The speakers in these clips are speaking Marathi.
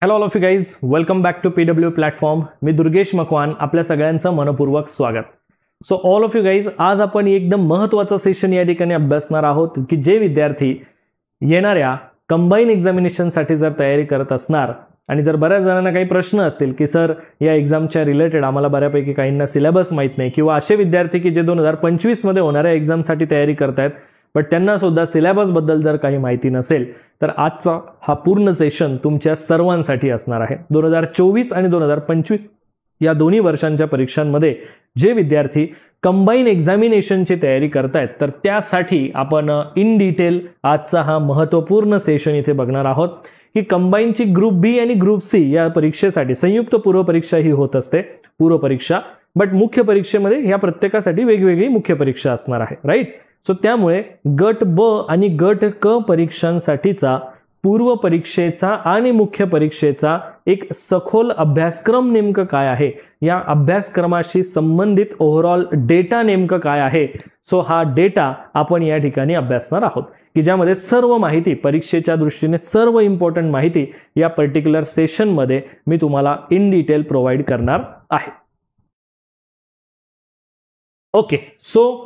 Hello all of you guys, welcome back to PW platform. मी दुर्गेश मकवान, आपल्या सगळ्यांचं मनपूर्वक स्वागत. So all of you guys, आज आपण एकदम महत्त्वाचं सेशन या ठिकाणी अभ्यासणार आहोत की जे विद्यार्थी येणाऱ्या कंबाईन एक्झामिनेशनसाठी जर तयारी करत असणार आणि जर बऱ्याच जणांना काही प्रश्न असतील की सर या एक्झामच्या रिलेटेड आम्हाला बऱ्यापैकी काहींना सिलेबस माहीत नाही, किंवा असे विद्यार्थी की जे 2025 मध्ये होणाऱ्या एक्झामसाठी तयारी करतायत बट त्यांना सुद्धा सिलेबसबद्दल जर काही माहिती नसेल तर आजचा हा पूर्ण सेशन तुमच्या सर्वांसाठी असणार आहे. 2024 आणि 2025 या दोन्ही वर्षांच्या परीक्षांमध्ये जे विद्यार्थी कंबाईन एक्झामिनेशनची तयारी करतायत तर त्यासाठी आपण इन डिटेल आजचा हा महत्त्वपूर्ण सेशन इथे बघणार आहोत की कंबाईनची ग्रुप बी आणि ग्रुप सी या परीक्षेसाठी संयुक्त पूर्व परीक्षा ही होत असते, पूर्व परीक्षा. बट मुख्य परीक्षेमध्ये या प्रत्येकासाठी वेगवेगळी मुख्य परीक्षा असणार आहे, राईट. सो त्यामुळे गट ब आणि गट क परीक्षांसाठीचा पूर्व परीक्षेचा आणि मुख्य परीक्षेचा एक सखोल अभ्यासक्रम नेमकं काय आहे, या अभ्यासक्रमाशी संबंधित ओव्हरऑल डेटा नेमकं काय आहे, सो हा डेटा आपण या ठिकाणी अभ्यासणार आहोत की ज्यामध्ये सर्व माहिती परीक्षेच्या दृष्टीने सर्व इम्पॉर्टंट माहिती या पर्टिक्युलर सेशनमध्ये मी तुम्हाला इन डिटेल प्रोव्हाइड करणार आहे. Okay, so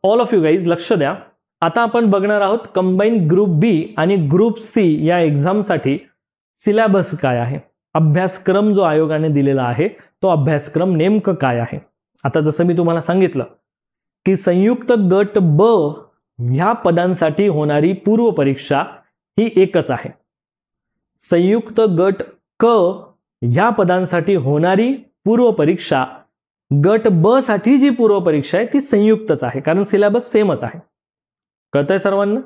all of you guys लक्ष द्या. आता आपण बघणार आहोत कंबाईन ग्रुप बी आणि ग्रुप सी या एक्झामसाठी सिलेबस काय आहे, अभ्यासक्रम जो आयोगाने दिलेला आहे तो अभ्यासक्रम नेमकं काय आहे. आता जसं मी तुम्हाला सांगितलं की संयुक्त गट ब ह्या पदांसाठी होणारी पूर्व परीक्षा ही एकच आहे. संयुक्त गट क ह्या पदांसाठी होणारी पूर्व परीक्षा गट ब साठी जी पूर्व परीक्षा आहे ती संयुक्तच आहे, कारण सिलेबस सेमच आहे. कळतंय सर्वांना.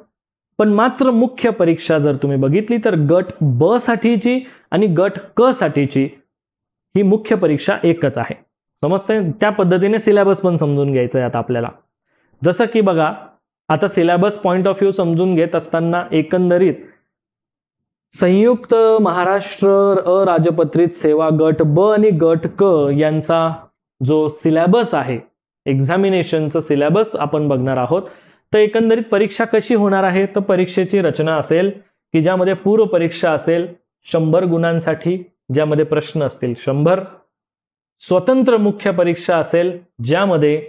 पण मात्र मुख्य परीक्षा जर तुम्ही बघितली तर गट ब साठीची आणि गट क साठीची ही मुख्य परीक्षा एकच आहे. समजतंय. त्या पद्धतीने सिलेबस पण समजून घ्यायचं आहे आता आपल्याला. जसं की बघा, आता सिलेबस पॉइंट ऑफ व्ह्यू समजून घेत असताना एकंदरीत संयुक्त महाराष्ट्र अराजपत्रित सेवा गट ब आणि गट क यांचा जो सिलेबस आहे, एक्झामिनेशनचं सिलेबस आपण बघणार आहोत. तर एकंदरीत परीक्षा कशी होणार आहे, तर परीक्षेची रचना असेल की ज्यामध्ये पूर्व परीक्षा असेल 100 गुणांसाठी, ज्यामध्ये प्रश्न असतील 100. स्वतंत्र मुख्य परीक्षा असेल ज्यामध्ये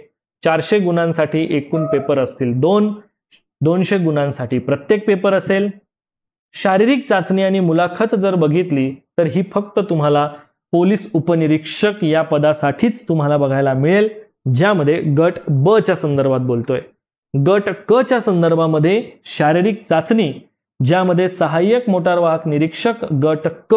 400 गुणांसाठी एकूण पेपर असतील 200 गुणांसाठी प्रत्येक पेपर असेल. शारीरिक चाचणी आणि मुलाखत जर बघितली तर ही फक्त तुम्हाला पोलीस उपनिरीक्षक या पदासाठीच तुम्हाला बघायला मिळेल, ज्यामध्ये गट ब च्या संदर्भात बोलतोय. गट क च्या संदर्भामध्ये शारीरिक चाचणी ज्यामध्ये सहाय्यक मोटार वाहक निरीक्षक गट क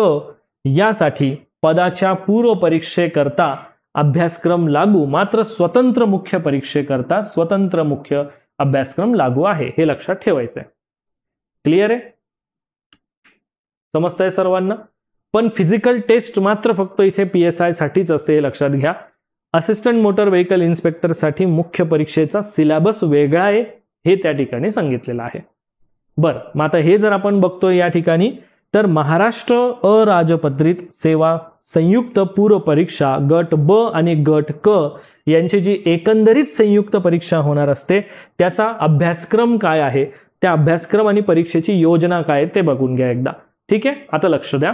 यासाठी पदाच्या पूर्व परीक्षेकरता अभ्यासक्रम लागू, मात्र स्वतंत्र मुख्य परीक्षेकरता स्वतंत्र मुख्य अभ्यासक्रम लागू आहे, हे लक्षात ठेवायचंय. क्लिअर आहे, समजतंय सर्वांना. पण फिजिकल टेस्ट मात्र फक्त इथे PSI साठीच असते, हे लक्षात घ्या. असिस्टंट मोटर व्हेकल इन्स्पेक्टर साठी मुख्य परीक्षेचा सिलेबस वेगळा आहे, हे त्या ठिकाणी सांगितलेलं आहे. बरं, मग आता हे जर आपण बघतोय या ठिकाणी तर महाराष्ट्र अराजपत्रित सेवा संयुक्त पूर्व परीक्षा गट ब आणि गट क यांची जी एकंदरीत संयुक्त परीक्षा होणार असते त्याचा अभ्यासक्रम काय आहे, त्या अभ्यासक्रम आणि परीक्षेची योजना काय ते बघून घ्या एकदा. ठीक आहे. आता लक्ष द्या.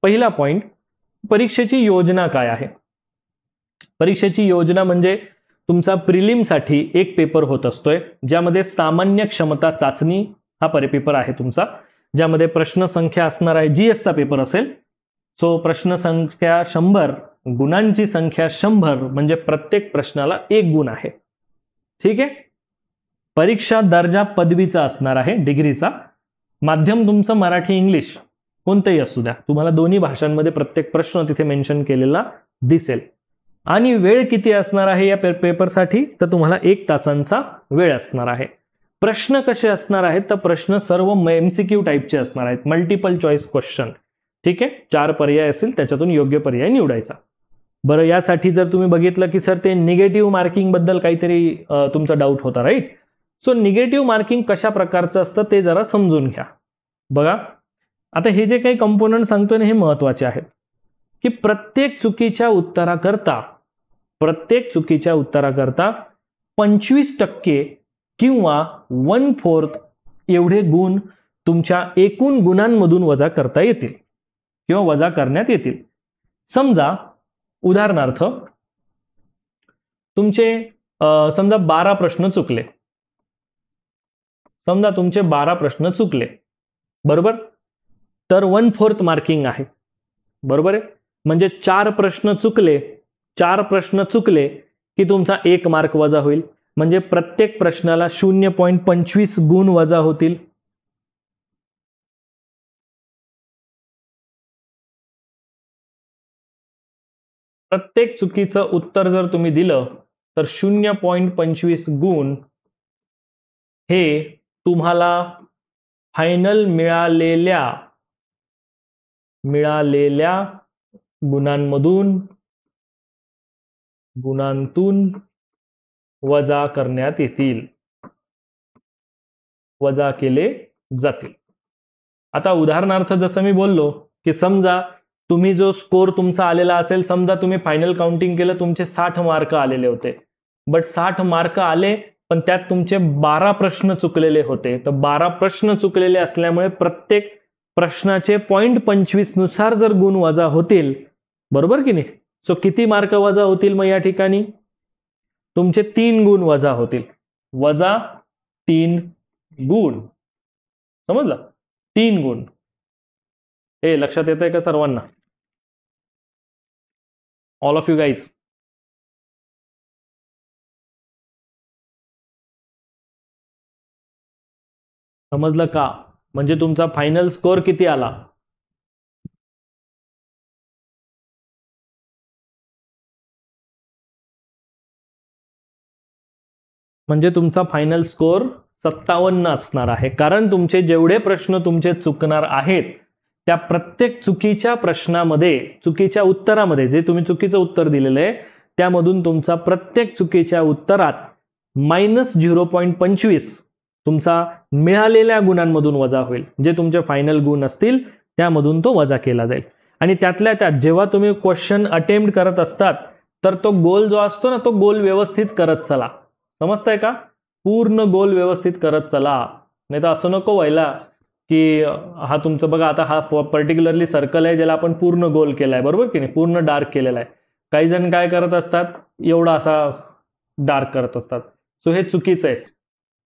पहिला पॉइंट, परीक्षेची योजना काय आहे. परीक्षेची योजना म्हणजे तुमचा प्रिलिमसाठी एक पेपर होत असतोय ज्यामध्ये सामान्य क्षमता चाचणी हा पेपर आहे तुमचा, ज्यामध्ये प्रश्न संख्या असणार आहे, GS चा पेपर असेल. सो प्रश्न संख्या 100, गुणांची संख्या 100 म्हणजे प्रत्येक प्रश्नाला 1 गुण आहे. ठीक आहे. परीक्षा दर्जा पदवीचा असणार आहे, डिग्रीचा. माध्यम तुमचं मराठी इंग्लिश कोणतेही असू द्या, तुम्हाला दोन्ही भाषांमध्ये प्रत्येक प्रश्न तिथे मेन्शन केलेला दिसेल. आणि वेळ किती असणार आहे या पेपरसाठी, तर तुम्हाला 1 तासांचा वेळ असणार आहे. प्रश्न कसे असणार आहेत, तर प्रश्न सर्व MCQ टाईपचे असणार आहेत, मल्टिपल चॉईस क्वेश्चन. ठीक आहे. 4 पर्याय असेल, त्याच्यातून योग्य पर्याय निवडायचा. बरं, यासाठी जर तुम्ही बघितलं की सर ते निगेटिव्ह मार्किंग बद्दल काहीतरी तुमचा डाऊट होता, राईट. सो निगेटिव्ह मार्किंग कशा प्रकारचं असतं ते जरा समजून घ्या. बघा, आता हे जे काही कंपोनंट सांगतोय ना हे महत्वाचे आहेत की प्रत्येक चुकीच्या उत्तराकरता 25% किंवा 1/4 एवढे गुण तुमच्या एकूण गुणांमधून वजा करता येतील. किंवा वजा करण्यात येतील. समजा उदाहरणार्थ तुमचे समजा 12 प्रश्न चुकले. समजा तुमचे 12 प्रश्न चुकले, बरोबर. तर 1/4 मार्किंग आहे, बरोबर आहे. म्हणजे 4 प्रश्न चुकले की तुमचा 1 मार्क वजा होईल. म्हणजे प्रत्येक प्रश्नाला 0.25 गुण वजा होतील. प्रत्येक चुकीचं उत्तर जर तुम्ही दिलं तर 0.25 गुण हे तुम्हाला फायनल मिळालेल्या गुणांतून वजा करण्यात येतील, वजा केले जातील. आता उदाहरणार्थ जसं मी बोललो की समजा तुम्ही जो स्कोर तुमचा आलेला असेल, समजा तुम्ही फायनल काउंटिंग केलं, तुमचे 60 मार्क आलेले होते. बट 60 मार्क आले पण त्यात तुमचे 12 प्रश्न चुकलेले होते. तर 12 प्रश्न चुकलेले असल्यामुळे प्रत्येक प्रश्नाचे 0.25 नुसार जर गुण वजा होतील, बरोबर की नाही. सो किती मार्क वजा होतील मग या ठिकाणी? तुमचे 3 गुण वजा होतील. वजा 3 गुण, समजलं? 3 गुण. हे लक्षात येतंय का सर्वांना? All of you guys. समजलं का? म्हणजे तुमचा फायनल स्कोर किती आला? म्हणजे तुमचा फायनल स्कोर 57 असणार आहे. कारण तुमचे जेवढे प्रश्न तुमचे चुकणार आहेत त्या प्रत्येक चुकीच्या प्रश्नामध्ये, चुकीच्या उत्तरामध्ये, जे तुम्ही चुकीचं उत्तर दिलेलं आहे त्यामधून तुमचा प्रत्येक चुकीच्या उत्तरात -0.25 तुमचा मिळालेल्या गुणांमधून वजा होईल. जे तुमचे फायनल गुण असतील त्यामधून तो वजा केला जाईल. आणि त्यातल्या त्यात जेव्हा तुम्ही क्वेश्चन अटेम्प्ट करत असतात तर तो गोल जो असतो ना, तो गोल व्यवस्थित करत चला. समजतंय का? पूर्ण गोल व्यवस्थित करत चला. नाही तर असं नको व्हायला की हा तुमचं बघा, आता हा पर्टिक्युलरली सर्कल आहे ज्याला आपण पूर्ण गोल केलाय, बरोबर की नाही, पूर्ण डार्क केलेला आहे. काही जण काय करत असतात, एवढा असा डार्क करत असतात. सो हे चुकीचं आहे,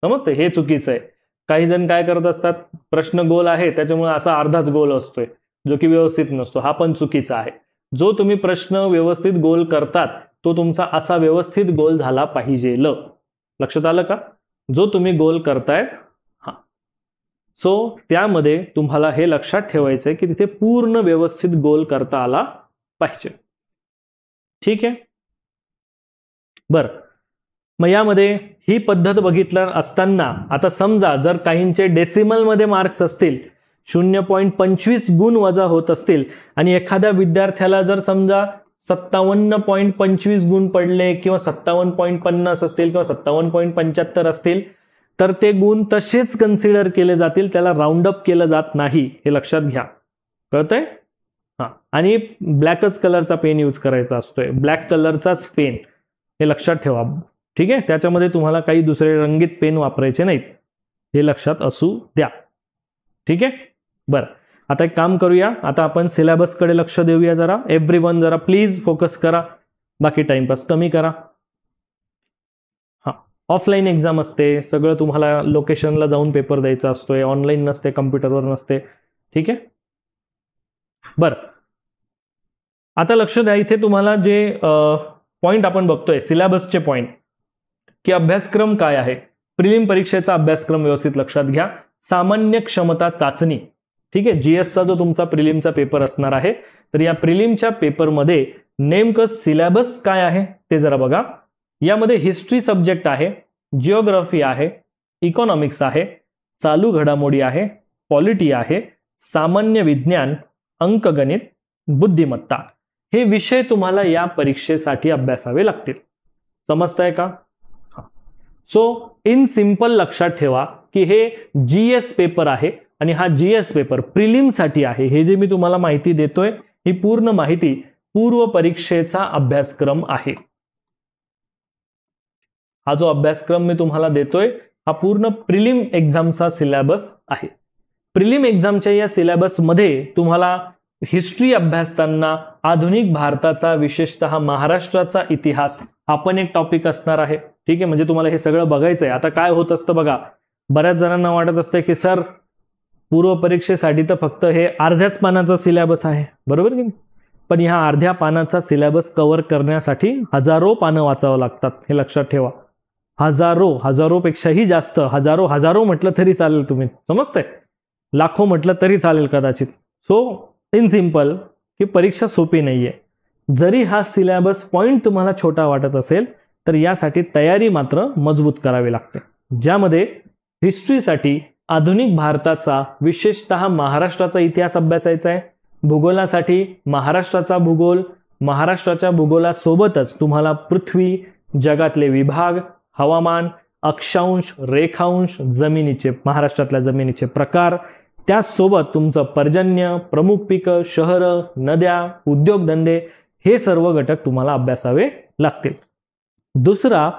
समजते, हे चुकीचं आहे. काही जण काय करत असतात, प्रश्न गोल आहे त्याच्यामुळे असा अर्धाच गोल असतोय जो की व्यवस्थित नसतो, हा पण चुकीचा आहे. जो तुम्ही प्रश्न व्यवस्थित गोल करतात तो तुमचा असा व्यवस्थित गोल झाला पाहिजे. लक्षात आलं का? जो तुम्ही गोल करतायत, हा, सो त्यामध्ये तुम्हाला हे लक्षात ठेवायचं आहे की तिथे पूर्ण व्यवस्थित गोल करता आला पाहिजे. ठीक आहे, बर. मग यामध्ये ही पद्धत बघितलं असताना आता समजा जर काहींचे डेसिमल मध्ये मार्क्स असतील, 0.25 गुण वजा होत असतील आणि एखाद्या विद्यार्थ्याला जर समजा 57.25 गुण पडले किंवा 57.50 असतील किंवा 57.75 असतील तर ते गुण तसेच कन्सिडर केले जातील, त्याला राऊंड अप केलं जात नाही. हे लक्षात घ्या, कळतंय? हां. आणि ब्लॅकच कलरचा पेन यूज करायचा असतोय, ब्लॅक कलरचाच पेन, हे लक्षात ठेवा. ठीक आहे, त्याच्यामध्ये तुम्हाला काही दुसरे रंगीत पेन वापरायचे नाहीत, हे लक्षात असू द्या. ठीक आहे, बरं. आता एक काम करूया, आता आपण सिलेबसकडे लक्ष देऊया जरा. एव्हरीवन जरा प्लीज फोकस करा, बाकी टाइमपास कमी करा. हां, ऑफलाईन एक्झाम असते, सगळं तुम्हाला लोकेशनला जाऊन पेपर द्यायचा असतोय, ऑनलाईन नसते, कम्प्युटरवर नसते. ठीक आहे, बरं. आता लक्ष द्या, इथे तुम्हाला जे पॉइंट आपण बघतोय सिलेबसचे पॉइंट, की अभ्यासक्रम काय आहे. प्रिलिम परीक्षेचा अभ्यासक्रम व्यवस्थित लक्षात घ्या. सामान्य क्षमता चाचणी, ठीक आहे, जीएसचा जो तुमचा प्रिलिमचा पेपर असणार आहे, तर या प्रिलिमच्या पेपरमध्ये नेमकं सिलेबस काय आहे ते जरा बघा. यामध्ये हिस्ट्री सब्जेक्ट आहे, जिओग्राफी आहे, इकॉनॉमिक्स आहे, चालू घडामोडी आहे, पॉलिटी आहे, सामान्य विज्ञान, अंकगणित, बुद्धिमत्ता, हे विषय तुम्हाला या परीक्षेसाठी अभ्यासावे लागतील. समजताय का? सो इन सिंपल लक्षात ठेवा की हे जीएस पेपर आहे आणि हा जीएस पेपर प्रिलिमसाठी आहे. हे जे मी तुम्हाला माहिती देतोय ही पूर्ण माहिती पूर्व परीक्षेचा अभ्यासक्रम आहे. हा जो अभ्यासक्रम मी तुम्हाला देतोय हा पूर्ण प्रिलिम एक्झामचा सिलेबस आहे. प्रिलिम एक्झामच्या या सिलेबसमध्ये तुम्हाला हिस्ट्री अभ्यासताना आधुनिक भारताचा विशेषतः महाराष्ट्राचा इतिहास हा पण एक टॉपिक असणार आहे. ठीक आहे, म्हणजे तुम्हाला हे सगळं बघायचं आहे. आता काय होत असतं बघा, बऱ्याच जणांना वाटत असतं की सर पूर्व परीक्षेसाठी तर फक्त हे अर्ध्याच पानाचा सिलेबस आहे, बरोबर की नाही? पण ह्या अर्ध्या पानाचा सिलेबस कव्हर करण्यासाठी हजारो पानं वाचावं लागतात, हे लक्षात ठेवा. हजारोपेक्षाही जास्त, हजारो म्हटलं तरी चालेल, तुम्ही समजतंय, लाखो म्हटलं तरी चालेल कदाचित. सो इन सिंपल की परीक्षा सोपी नाहीये. जरी हा सिलेबस पॉइंट तुम्हाला छोटा वाटत असेल तर यासाठी तयारी मात्र मजबूत करावी लागते, ज्यामध्ये हिस्ट्रीसाठी आधुनिक भारताचा विशेषतः महाराष्ट्राचा इतिहास अभ्यासायचा आहे. भूगोलासाठी महाराष्ट्राचा भूगोल, महाराष्ट्राच्या भूगोलासोबतच तुम्हाला पृथ्वी, जगातले विभाग, हवामान, अक्षांश, रेखांश, जमिनीचे, महाराष्ट्रातल्या जमिनीचे प्रकार, त्याचसोबत तुमचं पर्जन्य, प्रमुख पिकं, शहरं, नद्या, उद्योगधंदे, हे सर्व घटक तुम्हाला अभ्यासावे लागतील. दुसरा,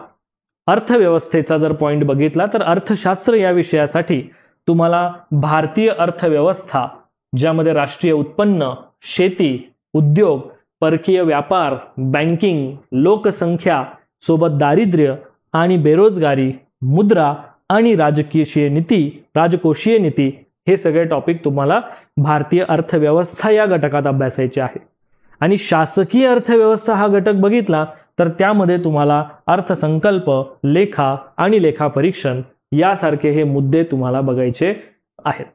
अर्थव्यवस्थेचा जर पॉइंट बघितला तर अर्थशास्त्र या विषयासाठी तुम्हाला भारतीय अर्थव्यवस्था, ज्यामध्ये राष्ट्रीय उत्पन्न, शेती, उद्योग, परकीय व्यापार, बँकिंग, लोकसंख्या सोबत दारिद्र्य आणि बेरोजगारी, मुद्रा आणि राजकोषीय नीती, हे सगळे टॉपिक तुम्हाला भारतीय अर्थव्यवस्था या घटकात अभ्यासायचे आहे. आणि शासकीय अर्थव्यवस्था हा घटक बघितला तर त्यामध्ये तुम्हाला अर्थसंकल्प, लेखा आणि लेखापरीक्षण यासारखे हे मुद्दे तुम्हाला बघायचे आहेत.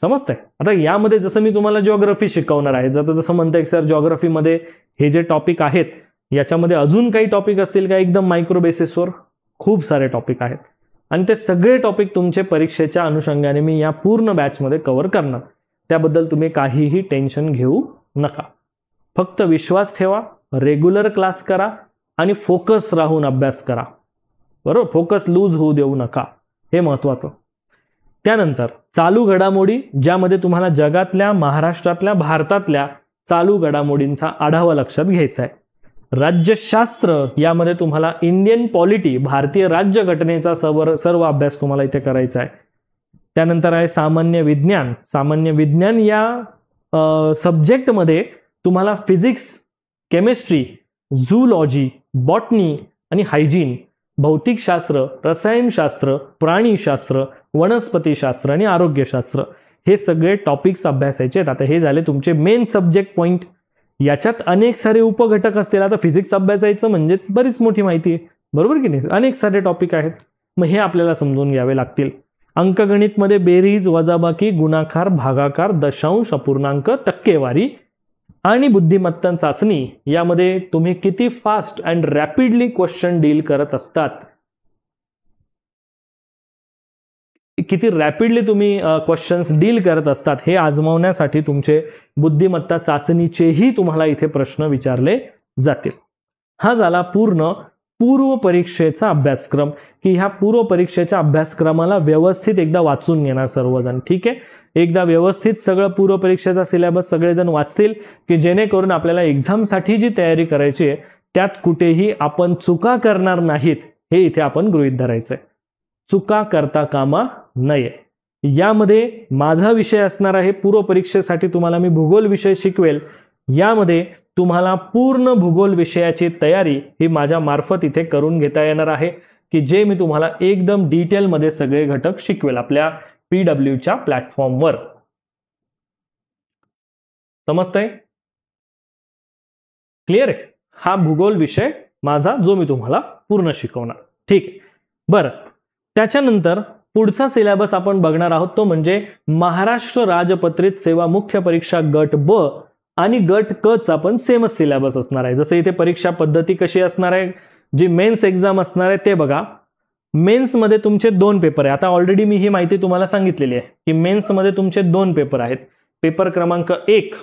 समजतंय? आता यामध्ये जसं मी तुम्हाला जिओग्राफी शिकवणार आहे, जसं म्हणताय सर जिओग्राफीमध्ये हे जे टॉपिक आहेत याच्यामध्ये अजून काही टॉपिक असतील का एकदम मायक्रो बेसिसवर? खूप सारे टॉपिक आहेत आणि ते सगळे टॉपिक तुमचे परीक्षेच्या अनुषंगाने मी या पूर्ण बॅचमध्ये कव्हर करणार. त्याबद्दल तुम्ही काहीही टेन्शन घेऊ नका. फक्त विश्वास ठेवा, रेग्युलर क्लास करा आणि फोकस राहून अभ्यास करा, बरोबर? फोकस लूज होऊ देऊ नका, हे महत्त्वाचं. त्यानंतर चालू घडामोडी, ज्यामध्ये तुम्हाला जगातल्या, महाराष्ट्रातल्या, भारतातल्या चालू घडामोडींचा आढावा लक्षात घ्यायचा आहे. राज्यशास्त्र, यामध्ये तुम्हाला इंडियन पॉलिटी, भारतीय राज्यघटनेचा सर्व अभ्यास तुम्हाला इथे करायचा आहे. त्यानंतर आहे सामान्य विज्ञान. सामान्य विज्ञान या सब्जेक्टमध्ये तुम्हाला फिजिक्स, केमिस्ट्री, झूलॉजी, बॉटनी आणि हायजीन, भौतिकशास्त्र, रसायनशास्त्र, प्राणीशास्त्र, वनस्पतीशास्त्र आणि आरोग्यशास्त्र, हे सगळे टॉपिक्स अभ्यासायचे आहेत. आता हे झाले तुमचे मेन सब्जेक्ट पॉइंट. याच्यात अनेक सारे उपघटक असतील. आता फिजिक्स अभ्यासायचं म्हणजे बरीच मोठी माहिती आहे, बरोबर की नाही? अनेक सारे टॉपिक आहेत, मग हे आपल्याला समजून घ्यावे लागतील. अंकगणितमध्ये बेरीज, वजाबाकी, गुणाकार, भागाकार, दशांश, अपूर्णांक, टक्केवारी आणि बुद्धिमत्ता चाचणी, यामध्ये तुम्ही किती fast and rapidly question deal करत असतात, किती रॅपिडली तुम्ही क्वेश्चन्स डील करत असतात, हे आजमावण्यासाठी तुमचे बुद्धिमत्ता चाचणीचेही तुम्हाला इथे प्रश्न विचारले जातील. हा झाला पूर्व परीक्षेचा अभ्यासक्रम, की ह्या पूर्व परीक्षेच्या अभ्यासक्रमाला व्यवस्थित एकदा वाचून घेणार सर्वजण. ठीक आहे, एकदा व्यवस्थित सगळं पूर्व परीक्षेचा सिलेबस सगळेजण वाचतील, की जेणेकरून आपल्याला एक्झामसाठी जी तयारी करायची आहे त्यात कुठेही आपण चुका करणार नाहीत, हे इथे आपण गृहीत धरायचंय. चुका करता कामा नये. यामध्ये माझा विषय असणार आहे, पूर्व परीक्षेसाठी तुम्हाला मी भूगोल विषय शिकवेल. यामध्ये तुम्हाला पूर्ण भूगोल विषयाची तयारी ही माझ्या मार्फत इथे करून घेता येणार आहे, की जे मी तुम्हाला एकदम डिटेलमध्ये सगळे घटक शिकवेल आपल्या PWच्या प्लॅटफॉर्मवर. समजतंय? क्लिअर आहे? हा भूगोल विषय माझा जो मी तुम्हाला पूर्ण शिकवणार. ठीक आहे, बरं. त्याच्यानंतर पुढचा सिलेबस आपण बघणार आहोत तो म्हणजे महाराष्ट्र राजपत्रित सेवा मुख्य परीक्षा गट ब आणि गट क चा पण सेमच सिलेबस असणार आहे. जसं इथे परीक्षा पद्धती कशी असणार आहे, जी मेन्स एक्झाम असणार आहे ते बघा. मेन्स मध्ये तुमचे 2 पेपर आहे. आता ऑलरेडी मी ही माहिती तुम्हाला सांगितलेली आहे की मेन्स मध्ये तुमचे 2 पेपर आहेत. पेपर क्रमांक 1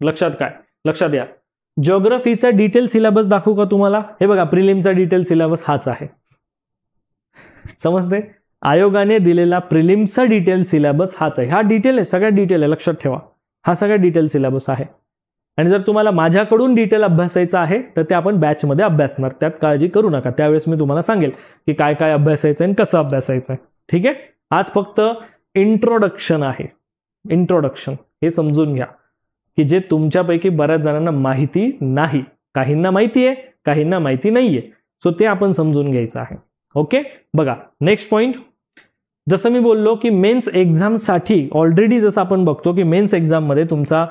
लक्षात या, जिओग्राफीचा डिटेल सिलेबस दाखवू का तुम्हाला? हे बघा, प्रिलिमचा डिटेल सिलेबस हाच आहे. समजते? आयोगाने दिलेला प्रिलिमचा डिटेल सिलेबस हाच आहे. हा डिटेल आहे, सगळ्या डिटेल आहे, लक्षात ठेवा. हा सगळा डिटेल सिलेबस आहे. आणि जर तुम्हाला माझ्याकडून डिटेल अभ्यासायचं आहे तर ते आपण बॅचमध्ये अभ्यासणार, त्यात काळजी करू नका. त्यावेळेस मी तुम्हाला सांगेल की काय काय अभ्यासायचं आणि कसं अभ्यासायचं आहे. ठीक आहे, आज फक्त इंट्रोडक्शन आहे. इंट्रोडक्शन हे समजून घ्या की जे तुमच्यापैकी बऱ्याच जणांना माहिती नाही. काहींना माहिती आहे, काहींना माहिती नाहीये. सो ते आपण समजून घ्यायचं आहे. ओके, बघा नेक्स्ट पॉइंट. जसं मी बोललो की मेन्स एक्झामसाठी ऑलरेडी जसं आपण बघतो की मेन्स एक्झाममध्ये तुमचा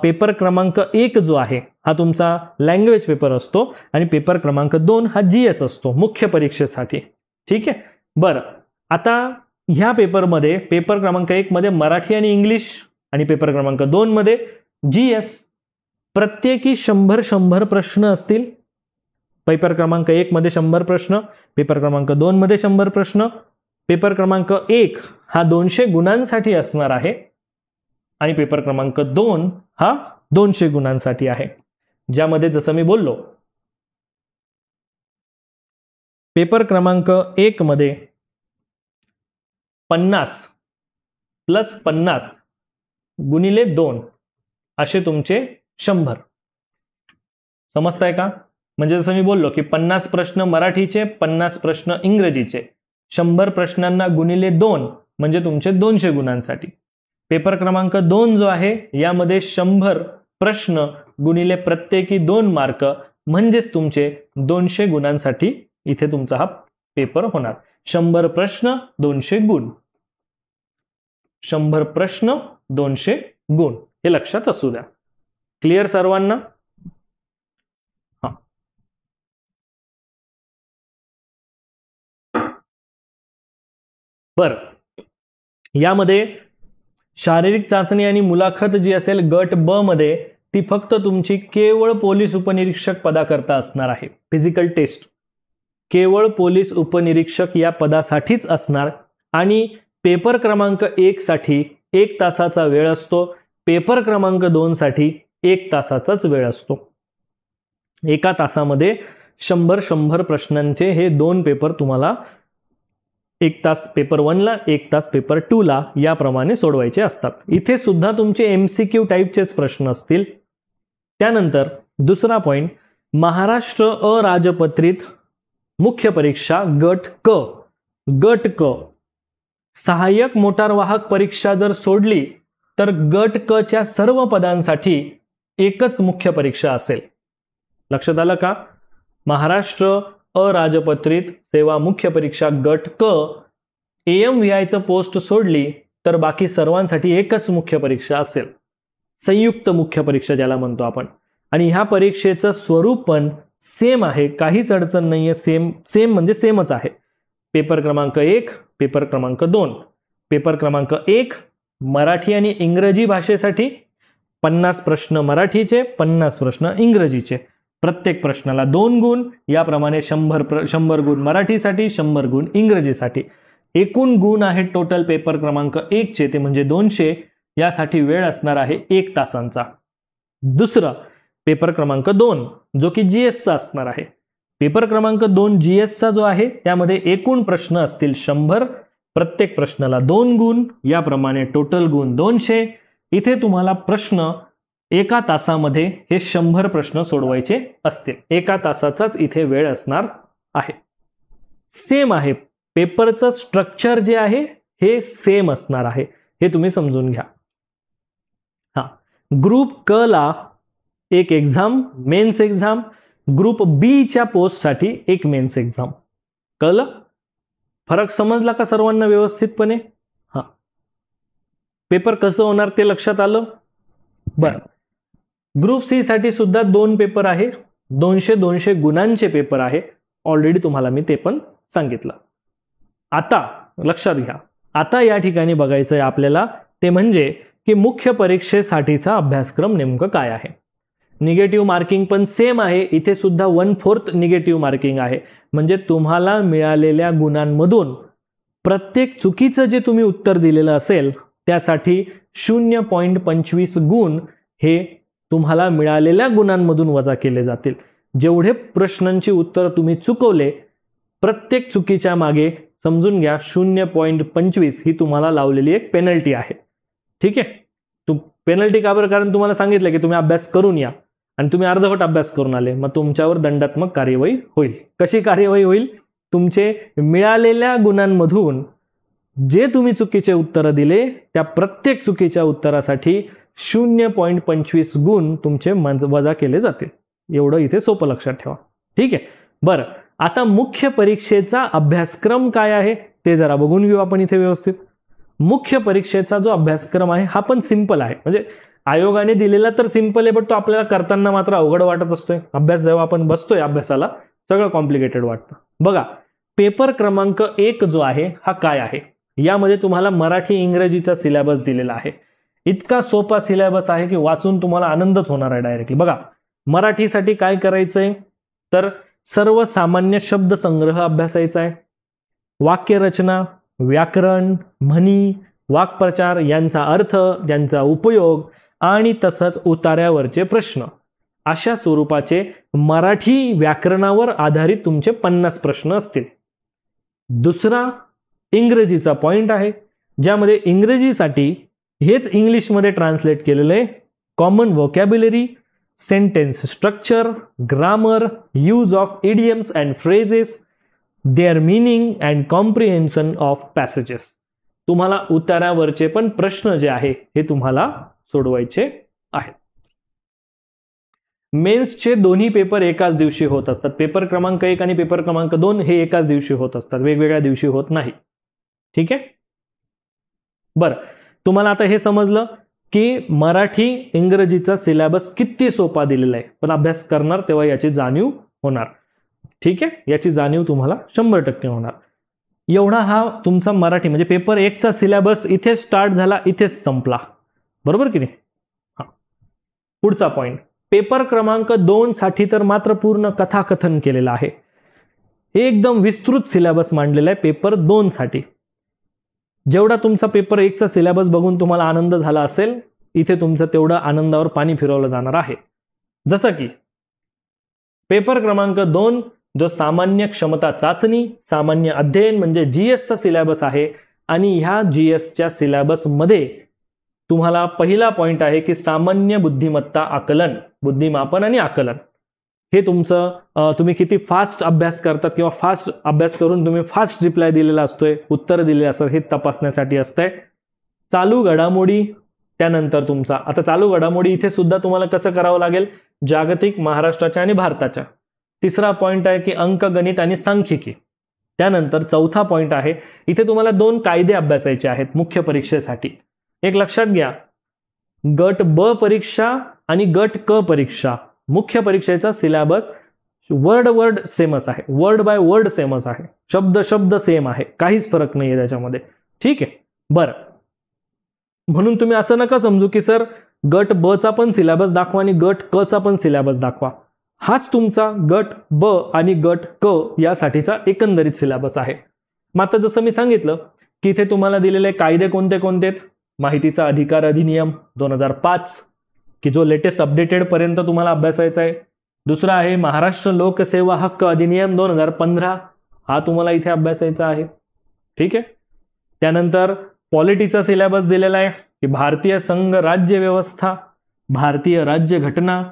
पेपर क्रमांक 1 जो आहे हा तुमचा लँग्वेज पेपर असतो आणि पेपर क्रमांक 2 हा GS असतो मुख्य परीक्षेसाठी. ठीक आहे. बरं, आता ह्या पेपरमध्ये पेपर क्रमांक 1 मध्ये मराठी आणि इंग्लिश आणि पेपर क्रमांक 2 मध्ये GS प्रत्येकी 100 प्रश्न असतील. पेपर क्रमांक 1 मध्ये 100 प्रश्न, पेपर क्रमांक 2 मध्ये 100 प्रश्न. पेपर क्रमांक 1 हा 200 गुणांसाठी असणार आहे आणि पेपर क्रमांक 2 हा 200 गुणांसाठी आहे. ज्यामध्ये जसं मी बोललो पेपर क्रमांक 1 मध्ये 50 प्लस 50 गुणिले 2 असे तुमचे 100. समजताय का? म्हणजे जसं मी बोललो की 50 प्रश्न मराठीचे, 50 प्रश्न इंग्रजीचे, 100 प्रश्नांना गुणिले 2 म्हणजे तुमचे 200 गुणांसाठी. पेपर क्रमांक 2 जो आहे यामध्ये 100 प्रश्न गुणिले प्रत्येकी 2 मार्क म्हणजेच तुमचे 200 गुणांसाठी इथे तुमचा हा पेपर होणार. 100 प्रश्न 200 गुण, 100 प्रश्न 200 गुण, हे लक्षात असू द्या. क्लिअर सर्वांना? हा, बर. यामध्ये शारीरिक चाचणी आणि मुलाखत जी असेल गट ब मध्ये ती फक्त तुमची केवळ पोलीस उपनिरीक्षक पदाकरता असणार आहे. फिजिकल टेस्ट केवळ पोलीस उपनिरीक्षक या पदासाठीच असणार आणि पेपर क्रमांक 1 साठी 1 तासाचा वेळ असतो. पेपर क्रमांक 2 साठी 1 तासाचाच वेळ असतो. एका तासामध्ये 100 प्रश्नांचे हे 2 पेपर तुम्हाला 1 तास पेपर 1 ला, 1 तास पेपर 2 ला याप्रमाणे सोडवायचे असतात. इथे सुद्धा तुमचे MCQ टाईपचेच प्रश्न असतील. त्यानंतर दुसरा पॉइंट, महाराष्ट्र अराजपत्रित मुख्य परीक्षा गट क. गट क सहाय्यक मोटार वाहक परीक्षा जर सोडली तर गट क च्या सर्व पदांसाठी एकच मुख्य परीक्षा असेल. लक्षात आलं का? महाराष्ट्र अराजपत्रित सेवा मुख्य परीक्षा गट क AMVI चं पोस्ट सोडली तर बाकी सर्वांसाठी एकच मुख्य परीक्षा असेल. संयुक्त मुख्य परीक्षा ज्याला म्हणतो आपण. आणि ह्या परीक्षेचं स्वरूप पण सेम आहे, काहीच अडचण नाहीये. सेम म्हणजे सेमच आहे. पेपर क्रमांक 1, पेपर क्रमांक 2. पेपर क्रमांक 1 मराठी आणि इंग्रजी भाषेसाठी 50 प्रश्न मराठीचे, 50 प्रश्न इंग्रजीचे. प्रत्येक प्रश्नाला 2 गुण, याप्रमाणे 100 गुण मराठीसाठी, 100 गुण इंग्रजीसाठी. एकूण गुण आहेत टोटल पेपर क्रमांक 1 चे ते म्हणजे 200. यासाठी वेळ असणार आहे 1 तासांचा. दुसरं पेपर क्रमांक 2 जो की GS चा असणार आहे. पेपर क्रमांक 2 GS चा जो आहे त्यामध्ये एकूण प्रश्न असतील 100, प्रत्येक प्रश्नाला 2 गुण, याप्रमाणे टोटल गुण 200. इथे तुम्हाला प्रश्न एका तासामध्ये हे 100 प्रश्न सोडवायचे असतील. एका तासाचाच इथे वेळ असणार आहे. सेम आहे, पेपरचं स्ट्रक्चर जे आहे हे सेम असणार आहे, हे तुम्ही समजून घ्या. हा, ग्रुप क ला एक एक्झाम, मेन्स एक्झाम. ग्रुप बी च्या पोस्टसाठी एक मेन्स एक्झाम. कळलं? फरक समजला का सर्वांना व्यवस्थितपणे? हा, पेपर कसं होणार ते लक्षात आलं? बरं. ग्रुप सी साठी सुद्धा 2 पेपर आहे. 200 गुणांचे पेपर आहे. ऑलरेडी तुम्हाला मी ते पण सांगितलं. आता लक्षात घ्या, आता या ठिकाणी बघायचं आहे आपल्याला ते म्हणजे की मुख्य परीक्षेसाठीचा अभ्यासक्रम नेमकं काय आहे. निगेटिव्ह मार्किंग पण सेम आहे. इथे सुद्धा 1/4 निगेटिव्ह मार्किंग आहे. म्हणजे तुम्हाला मिळालेल्या गुणांमधून प्रत्येक चुकीचं जे तुम्ही उत्तर दिलेलं असेल त्यासाठी 0.25 गुण हे तुम्हाला मिळालेल्या गुणांमधून वजा केले जातील. जेवढे प्रश्नांची उत्तर तुम्ही चुकवले प्रत्येक चुकीच्या मागे समजून घ्या 0.25 ही तुम्हाला लावलेली एक पेनल्टी आहे. ठीक आहे? पेनल्टी का बरं? कारण तुम्हाला सांगितलं की तुम्ही अभ्यास करून या आणि तुम्ही अर्धवट अभ्यास करून आले, मग तुमच्यावर दंडात्मक कार्यवाही होईल. कशी कार्यवाही होईल? तुमचे मिळालेल्या गुणांमधून जे तुम्ही चुकीचे उत्तर दिले त्या प्रत्येक चुकीच्या उत्तरासाठी 0.25 गुण तुमचे वजा केले जातील. एवढं इथे सोपं लक्षात ठेवा. ठीक आहे. बरं, आता मुख्य परीक्षेचा अभ्यासक्रम काय आहे ते जरा बघून घेऊ आपण इथे व्यवस्थित. मुख्य परीक्षेचा जो अभ्यासक्रम आहे हा पण सिंपल आहे, म्हणजे आयोगाने दिलेला तर सिंपल आहे, पण तो आपल्याला करताना मात्र अवघड वाटत असतोय. अभ्यास जेव्हा आपण बसतोय अभ्यासाला सगळं कॉम्प्लिकेटेड वाटतं. बघा, पेपर क्रमांक 1 जो आहे हा काय आहे, यामध्ये तुम्हाला मराठी इंग्रजीचा सिलेबस दिलेला आहे. इतका सोपा सिलेबस आहे की वाचून तुम्हाला आनंदच होणार आहे डायरेक्टली. बघा, मराठीसाठी काय करायचंय तर सर्वसामान्य शब्दसंग्रह अभ्यासायचा आहे, वाक्यरचना, व्याकरण, म्हणी, वाक्प्रचार यांचा अर्थ, त्यांचा उपयोग आणि तसंच उतार्यावरचे प्रश्न, अशा स्वरूपाचे मराठी व्याकरणावर आधारित तुमचे 50 प्रश्न असतील. दुसरा इंग्रजीचा पॉइंट आहे, ज्यामध्ये इंग्रजीसाठी हेच इंग्लिशमध्ये ट्रान्सलेट केलेलं आहे. Common vocabulary, sentence structure, grammar, use of idioms and phrases, their meaning and comprehension of passages. तुम्हाला उतारावरचे पण प्रश्न जे आहे हे तुम्हाला सोडवायचे आहेत. मेन्सचे दोन्ही पेपर एकाच दिवशी होत असतात. पेपर क्रमांक 1 आणि पेपर क्रमांक 2 हे एकाच दिवशी होत असतात, वेगवेगळ्या दिवशी होत नाही. ठीक आहे. बरं, तुम्हाला आता हे समजलं की मराठी इंग्रजीचा सिलेबस किती सोपा दिलेला आहे, पण अभ्यास करणार तेव्हा याची जाणीव होणार. ठीक आहे, याची जाणीव तुम्हाला 100% होणार. एवढा हा तुमचा मराठी म्हणजे पेपर 1 चा सिलेबस इथे स्टार्ट झाला, इथेच संपला, बरोबर की नाही. हा, पुढचा पॉइंट, पेपर क्रमांक 2 साठी तर मात्र पूर्ण कथाकथन केलेलं आहे. हे एकदम विस्तृत सिलेबस मांडलेला आहे पेपर 2 साठी. जेवढा तुमचा पेपर 1 चा सिलेबस बघून तुम्हाला आनंद झाला असेल, इथे तुमचं तेवढं आनंदावर पाणी फिरवलं जाणार आहे. जसं की पेपर क्रमांक 2 जो सामान्य क्षमता चाचणी, सामान्य अध्ययन म्हणजे GS चा सिलेबस आहे, आणि ह्या GS च्या सिलेबस मध्ये तुम्हाला पहिला पॉइंट आहे की सामान्य बुद्धिमत्ता आकलन, बुद्धिमापन आणि आकलन. हे तुमचं तुम्ही किती फास्ट अभ्यास करतात किंवा फास्ट अभ्यास करून तुम्ही फास्ट रिप्लाय दिलेला असतोय, उत्तर दिलेलं असतं, हे तपासण्यासाठी असतंय. चालू घडामोडी, त्यानंतर तुमचा आता चालू घडामोडी इथे सुद्धा तुम्हाला कसं करावं लागेल, जागतिक, महाराष्ट्राच्या आणि भारताच्या. तिसरा पॉइंट आहे की अंकगणित आणि सांख्यिकी. त्यानंतर चौथा पॉइंट आहे, इथे तुम्हाला 2 कायदे अभ्यासायचे आहेत मुख्य परीक्षेसाठी. एक लक्षात घ्या, गट ब परीक्षा आणि गट क परीक्षा मुख्य परीक्षेचा सिलेबस वर्ड सेमच आहे, वर्ड बाय वर्ड सेमच आहे, शब्द सेम आहे, काहीच फरक नाहीये त्याच्यामध्ये. ठीक आहे. बरं, म्हणून तुम्ही असं नका समजू की सर गट ब चा पण सिलेबस दाखवा आणि गट क चा पण सिलेबस दाखवा. हाच तुमचा गट ब आणि गट क यासाठीचा एकंदरीत सिलेबस आहे. मात्र जसं मी सांगितलं की इथे तुम्हाला दिलेले कायदे कोणते कोणते, माहितीचा अधिकार अधिनियम 2005 की जो लेटेस्ट अपडेटेड पर्यंत तुम्हाला अभ्यासायचा आहे. दुसरा आहे महाराष्ट्र लोकसेवा हक्क अधिनियम 2015, हा तुम्हाला इथे अभ्यासायचा आहे. ठीक आहे. त्यानंतर पॉलिटीचा सिलेबस दिलेला आहे की भारतीय संघ राज्य व्यवस्था, भारतीय राज्य घटना,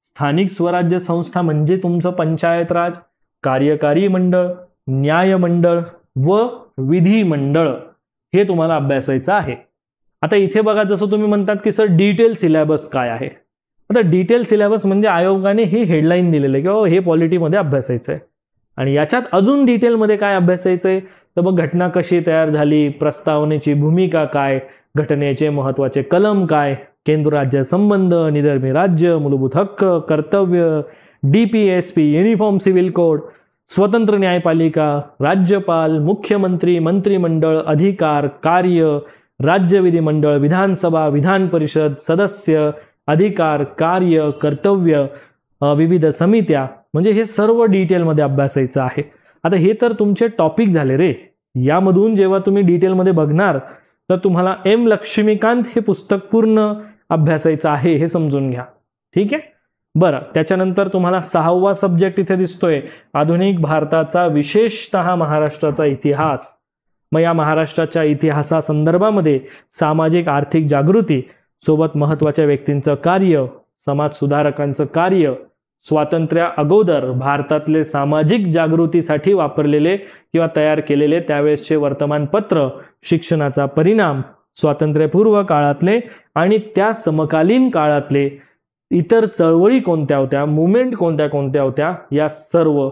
स्थानिक स्वराज्य संस्था म्हणजे तुमचं पंचायत राज, कार्यकारी मंडळ, न्यायमंडळ व विधिमंडळ, हे तुम्हाला अभ्यासायचं आहे. आता इथे बघा, जसं तुम्ही म्हणतात की सर डिटेल सिलेबस काय आहे. आता डिटेल सिलेबस म्हणजे आयोगाने हे हेडलाईन दिलेलं आहे की हे पॉलिटीमध्ये अभ्यासायचं आहे, आणि याच्यात अजून डिटेलमध्ये काय अभ्यासायचं आहे तर मग घटना कशी तयार झाली, प्रस्तावनेची भूमिका काय, घटनेचे महत्त्वाचे कलम काय, केंद्र राज्य संबंध, निधर्मी राज्य, मूलभूत हक्क, कर्तव्य, DPSP, युनिफॉर्म सिव्हिल कोड, स्वतंत्र न्यायपालिका, राज्यपाल, मुख्यमंत्री, मंत्रिमंडळ, अधिकार, कार्य, राज्य विधिमंडळ, विधानसभा, विधान परिषद, सदस्य, अधिकार, कार्य, कर्तव्य, विविध समित्या, म्हणजे हे सर्व डिटेलमध्ये अभ्यासायचं आहे. आता हे तर तुमचे टॉपिक झाले रे. यामधून जेव्हा तुम्ही डिटेलमध्ये बघणार तर तुम्हाला M लक्ष्मीकांत हे पुस्तक पूर्ण अभ्यासायचं आहे, हे समजून घ्या. ठीक आहे. बरं, त्याच्यानंतर तुम्हाला 6वा सब्जेक्ट इथे दिसतोय, आधुनिक भारताचा विशेषतः महाराष्ट्राचा इतिहास. मग या महाराष्ट्राच्या इतिहासासंदर्भामध्ये सामाजिक आर्थिक जागृती सोबत महत्त्वाच्या व्यक्तींचं कार्य, समाज सुधारकांचं कार्य, स्वातंत्र्य अगोदर भारतातले सामाजिक जागृतीसाठी वापरलेले किंवा तयार केलेले त्यावेळेसचे वर्तमानपत्र, शिक्षणाचा परिणाम, स्वातंत्र्यपूर्व काळातले आणि त्या समकालीन काळातले इतर चळवळी कोणत्या होत्या, मुवमेंट कोणत्या कोणत्या होत्या, या सर्व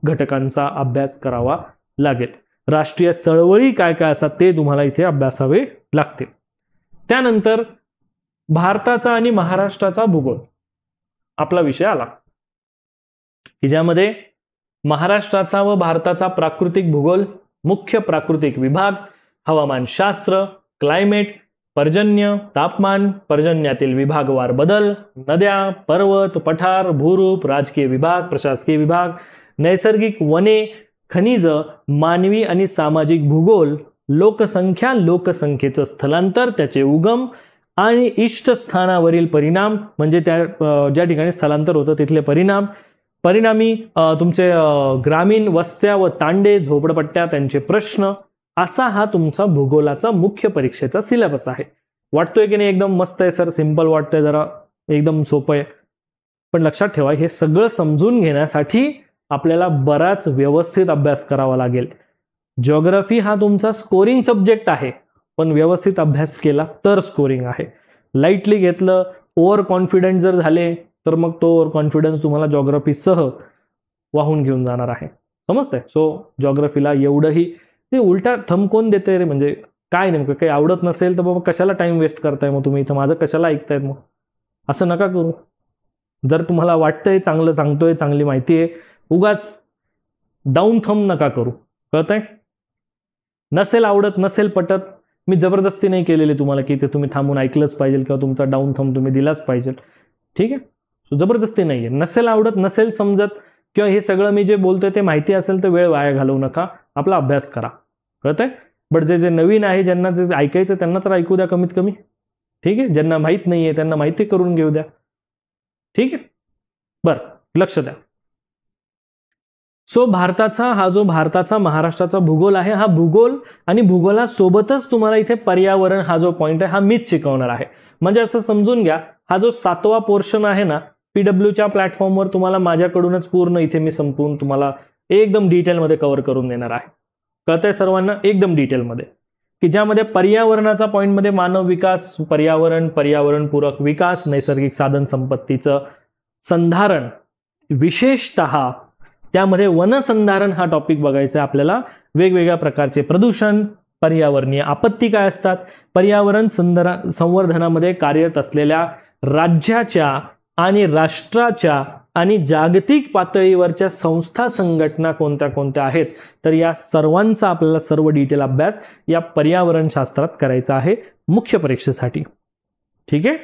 घटकांचा अभ्यास करावा लागेल. राष्ट्रीय चळवळी काय काय असतात ते तुम्हाला इथे अभ्यासावे लागते. त्यानंतर भारताचा आणि महाराष्ट्राचा भूगोल आपला विषय आला, की ज्यामध्ये महाराष्ट्राचा व भारताचा प्राकृतिक भूगोल, मुख्य प्राकृतिक विभाग, हवामानशास्त्र, क्लायमेट, पर्जन्य, तापमान, पर्जन्यातील विभागवार बदल, नद्या, पर्वत, पठार, भूरूप, राजकीय विभाग, प्रशासकीय विभाग, नैसर्गिक वने, खनिज, मानवी आणि सामाजिक भूगोल, लोकसंख्या, लोकसंख्येचं स्थलांतर, त्याचे उगम आणि इष्ट स्थानावरील परिणाम, म्हणजे त्या ज्या ठिकाणी स्थलांतर होतं तिथले परिणाम, परिणामी तुमचे ग्रामीण वस्त्या व तांडे, झोपडपट्ट्या, त्यांचे प्रश्न, असा हा तुमचा भूगोलाचा मुख्य परीक्षेचा सिलेबस आहे. वाटतोय की नाही एकदम मस्त आहे सर, सिंपल वाटतंय, जरा एकदम सोपं आहे. पण लक्षात ठेवा, हे सगळं समजून घेण्यासाठी आपल्याला बराच व्यवस्थित अभ्यास करावा लागेल. जिओग्राफी हा तुमचा स्कोरिंग सब्जेक्ट आहे, पण व्यवस्थित अभ्यास केला तर स्कोरिंग आहे. लाईटली घेतलं, ओव्हर कॉन्फिडंट जर झाले तर मग तो ओव्हर कॉन्फिडन्स तुम्हाला जिओग्राफीसह वाहून घेऊन जाणार आहे. समजतंय? सो जिओग्राफीला एवढंही ते उलटा थंब कोण देते रे, म्हणजे काय नेमकं काही आवडत नसेल तर बाबा कशाला टाइम वेस्ट करताय, मग तुम्ही इथं माझं कशाला ऐकतायत, मग असं नका करू. जर तुम्हाला वाटतंय चांगलं सांगतोय, चांगली माहिती आहे, उगाच डाऊन थंब नका करू. कळतंय? नसेल आवडत, नसेल पटत, मी जबरदस्ती नाही केलेली तुम्हाला की ते तुम्ही थांबून ऐकलंच पाहिजे किंवा तुमचा डाऊन थंब तुम्ही दिलाच पाहिजे. ठीक आहे? सो जबरदस्ती नाही आहे. नसेल आवडत, नसेल समजत किंवा हे सगळं मी जे बोलतोय ते माहिती असेल तर वेळ वाया घालवू नका, आपला अभ्यास करा. कळतंय? बट जे नवीन आहे, ज्यांना जे ऐकायचं त्यांना तर ऐकू द्या कमीत कमी. ठीक आहे? ज्यांना माहीत नाही आहे त्यांना माहिती करून घेऊ द्या. ठीक आहे? बरं, लक्ष द्या. सो भारताचा महाराष्ट्राचा भूगोल आहे, हा भूगोल आणि भूगोलासोबतच तुम्हाला इथे पर्यावरण हा जो पॉईंट आहे हा मीच शिकवणार आहे. म्हणजे असं समजून घ्या, हा जो 7वा पोर्शन आहे ना, PWच्या प्लॅटफॉर्मवर तुम्हाला माझ्याकडूनच पूर्ण इथे मी संपवून तुम्हाला एकदम डिटेलमध्ये कव्हर करून देणार आहे. कळतंय सर्वांना? एकदम डिटेलमध्ये, की ज्यामध्ये पर्यावरणाचा पॉईंटमध्ये मानव विकास, पर्यावरणपूरक विकास, नैसर्गिक साधन संपत्तीचं संधारण, विशेषतः त्यामध्ये वनसंधारण हा टॉपिक बघायचा आहे आपल्याला. वेगवेगळ्या प्रकारचे प्रदूषण, पर्यावरणीय आपत्ती काय असतात, पर्यावरण संवर्धनामध्ये कार्यरत असलेल्या राज्याच्या आणि राष्ट्राच्या आणि जागतिक पातळीवरच्या संस्था, संघटना कोणत्या कोणत्या आहेत, तर या सर्वांचा आपल्याला सर्व डिटेल अभ्यास या पर्यावरण शास्त्रात करायचा आहे मुख्य परीक्षेसाठी. ठीक आहे?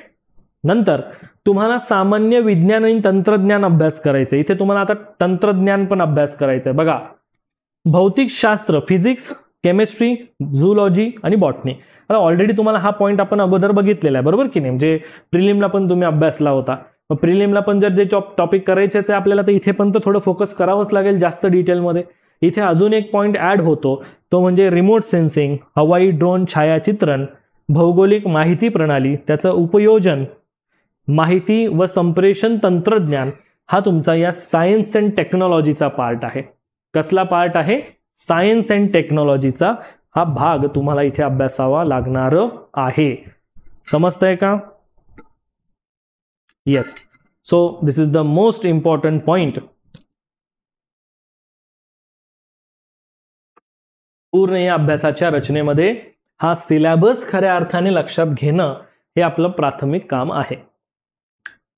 नंतर तुम्हाला सामान्य विज्ञान आणि तंत्रज्ञान अभ्यास करायचं. इथे तुम्हाला आता तंत्रज्ञान पण अभ्यास करायचं आहे. बघा, भौतिकशास्त्र, फिजिक्स, केमिस्ट्री, झूलॉजी आणि बॉटनी. आता ऑलरेडी तुम्हाला हा पॉईंट आपण अगोदर बघितलेला आहे, बरोबर की नाही? म्हणजे प्रिलिमला पण तुम्ही अभ्यासला होता. मग प्रिलिमला पण जर जे टॉपिक करायचेच आहे आपल्याला, तर इथे पण तर थोडं फोकस करावंच लागेल जास्त डिटेलमध्ये. इथे अजून एक पॉईंट ऍड होतो, तो म्हणजे रिमोट सेन्सिंग, हवाई ड्रोन छायाचित्रण, भौगोलिक माहिती प्रणाली, त्याचं उपयोजन, माहिती व संप्रेषण तंत्रज्ञान, हा तुमचा या सायन्स अँड टेक्नॉलॉजीचा पार्ट आहे. कसला पार्ट आहे? सायन्स अँड टेक्नॉलॉजीचा हा भाग तुम्हाला इथे अभ्यासावा लागणार आहे. समजतंय का? Yes. So this is the most important point. पूर्ण या अभ्यासाच्या रचनेमध्ये हा सिलेबस खऱ्या अर्थाने लक्षात घेणं हे आपलं प्राथमिक काम आहे.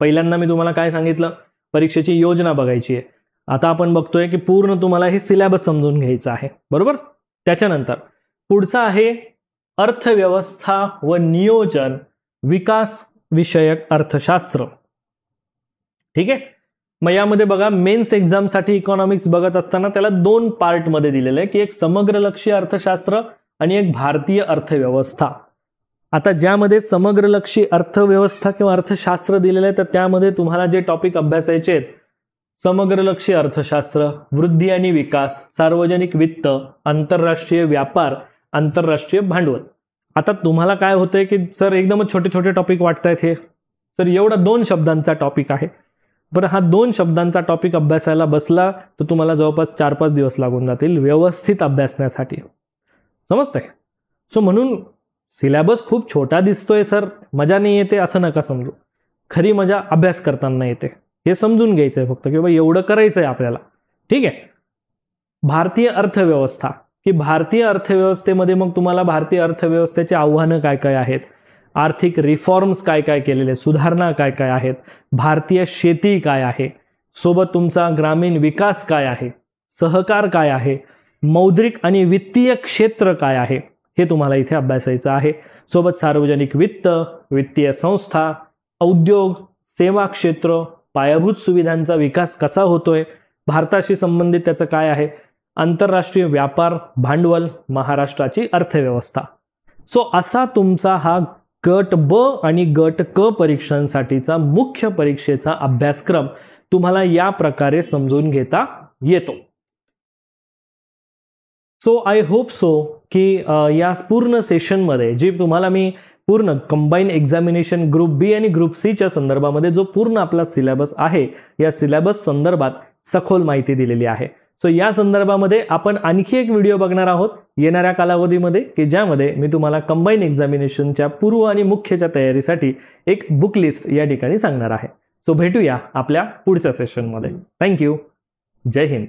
पहिल्यांदा मी तुम्हाला काय सांगितलं, परीक्षेची योजना बघायची आहे. आता आपण बघतोय की पूर्ण तुम्हाला हे सिलेबस समजून घ्यायचं आहे, बरोबर? त्याच्यानंतर पुढचा आहे अर्थव्यवस्था व नियोजन विकास विषयक अर्थशास्त्र. ठीक आहे? मग यामध्ये बघा, मेन्स एक्झामसाठी इकॉनॉमिक्स बघत असताना त्याला 2 पार्टमध्ये दिलेलं आहे, की एक समग्रलक्षी अर्थशास्त्र आणि एक भारतीय अर्थव्यवस्था. आता ज्यामध्ये समग्रलक्षी अर्थव्यवस्था किंवा अर्थशास्त्र दिलेलं आहे, तर त्यामध्ये तुम्हाला जे टॉपिक अभ्यासायचे आहेत, समग्रलक्षी अर्थशास्त्र, वृद्धी आणि विकास, सार्वजनिक वित्त, आंतरराष्ट्रीय व्यापार, आंतरराष्ट्रीय भांडवल. आता तुम्हाला काय होतंय की सर एकदमच छोटे छोटे टॉपिक वाटतायत हे, तर एवढा 2 शब्दांचा टॉपिक आहे. बरं, हा 2 शब्दांचा टॉपिक अभ्यासायला बसला तर तुम्हाला जवळपास 4-5 दिवस लागून जातील व्यवस्थित अभ्यासण्यासाठी. समजतंय? सो म्हणून सिलेबस खूप छोटा दिसतोय सर, मजा नाही येते असं नका समजू. खरी मजा अभ्यास करताना येते, हे समजून घ्यायचंय फक्त की बाबा एवढं करायचंय आपल्याला. ठीक आहे. भारतीय अर्थव्यवस्था, की भारतीय अर्थव्यवस्थेमध्ये मग तुम्हाला भारतीय अर्थव्यवस्थेची आव्हानं काय काय आहेत, आर्थिक रिफॉर्म्स काय काय केलेले, सुधारणा काय काय आहेत, भारतीय शेती काय आहे, सोबत तुमचा ग्रामीण विकास काय आहे, सहकार काय आहे, मौद्रिक आणि वित्तीय क्षेत्र काय आहे, हे तुम्हाला इथे अभ्यासायचं आहे. सोबत सार्वजनिक वित्त, वित्तीय संस्था, उद्योग, सेवा क्षेत्र, पायाभूत सुविधांचा विकास कसा होतोय, भारताशी संबंधित त्याचं काय आहे, आंतरराष्ट्रीय व्यापार, भांडवल, महाराष्ट्राची अर्थव्यवस्था. सो असा तुमचा हा गट ब आणि गट क परीक्षांसाठीचा मुख्य परीक्षेचा अभ्यासक्रम तुम्हाला या प्रकारे समजून घेता येतो. सो आय होप सो की या पूर्ण सेशनमध्ये जी तुम्हाला मी पूर्ण कंबाईन एक्झामिनेशन ग्रुप बी आणि ग्रुप सीच्या संदर्भामध्ये जो पूर्ण आपला सिलेबस आहे, या सिलेबस संदर्भात सखोल माहिती दिलेली आहे. सो या संदर्भामध्ये आपण आणखी एक व्हिडिओ बघणार आहोत येणाऱ्या कालावधीमध्ये, की ज्यामध्ये मी तुम्हाला कंबाईन एक्झामिनेशनच्या पूर्व आणि मुख्यच्या तयारीसाठी एक बुक लिस्ट या ठिकाणी सांगणार आहे. सो भेटूया आपल्या पुढच्या सेशनमध्ये. थँक्यू. जय हिंद.